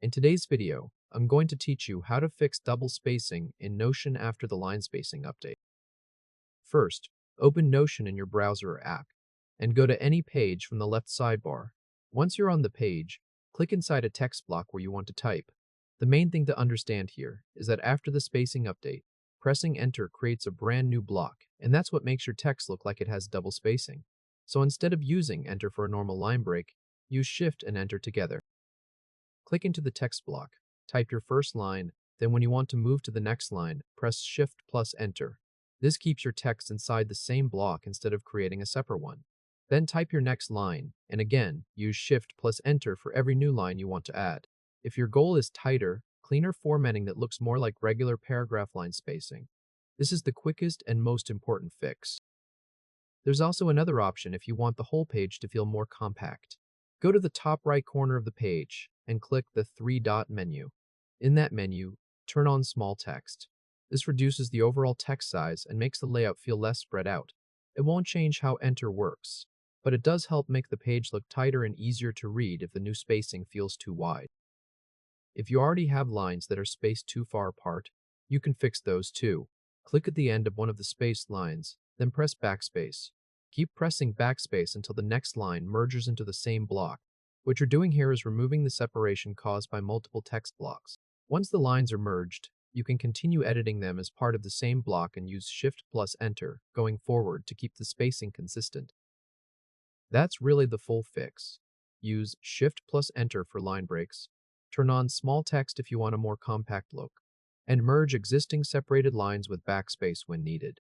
In today's video, I'm going to teach you how to fix double spacing in Notion after the line spacing update. First, open Notion in your browser or app and go to any page from the left sidebar. Once you're on the page, click inside a text block where you want to type. The main thing to understand here is that after the spacing update, pressing enter creates a brand new block, and that's what makes your text look like it has double spacing. So instead of using enter for a normal line break, use shift and enter together. Click into the text block, type your first line, then when you want to move to the next line, press shift plus enter. This keeps your text inside the same block instead of creating a separate one. Then type your next line, and again, use shift plus enter for every new line you want to add. If your goal is tighter, cleaner formatting that looks more like regular paragraph line spacing, this is the quickest and most important fix. There's also another option if you want the whole page to feel more compact. Go to the top right corner of the page and click the three-dot menu. In that menu, turn on small text. This reduces the overall text size and makes the layout feel less spread out. It won't change how enter works, but it does help make the page look tighter and easier to read if the new spacing feels too wide. If you already have lines that are spaced too far apart, you can fix those too. Click at the end of one of the spaced lines, then press Backspace. Keep pressing Backspace until the next line merges into the same block. What you're doing here is removing the separation caused by multiple text blocks. Once the lines are merged, you can continue editing them as part of the same block and use shift plus enter going forward to keep the spacing consistent. That's really the full fix. Use shift plus enter for line breaks, turn on small text if you want a more compact look, and merge existing separated lines with Backspace when needed.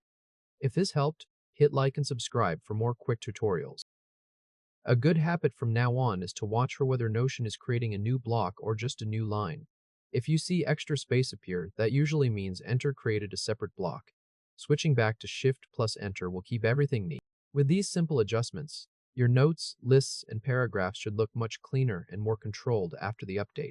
If this helped, hit like and subscribe for more quick tutorials. A good habit from now on is to watch for whether Notion is creating a new block or just a new line. If you see extra space appear, that usually means enter created a separate block. Switching back to shift plus enter will keep everything neat. With these simple adjustments, your notes, lists, and paragraphs should look much cleaner and more controlled after the update.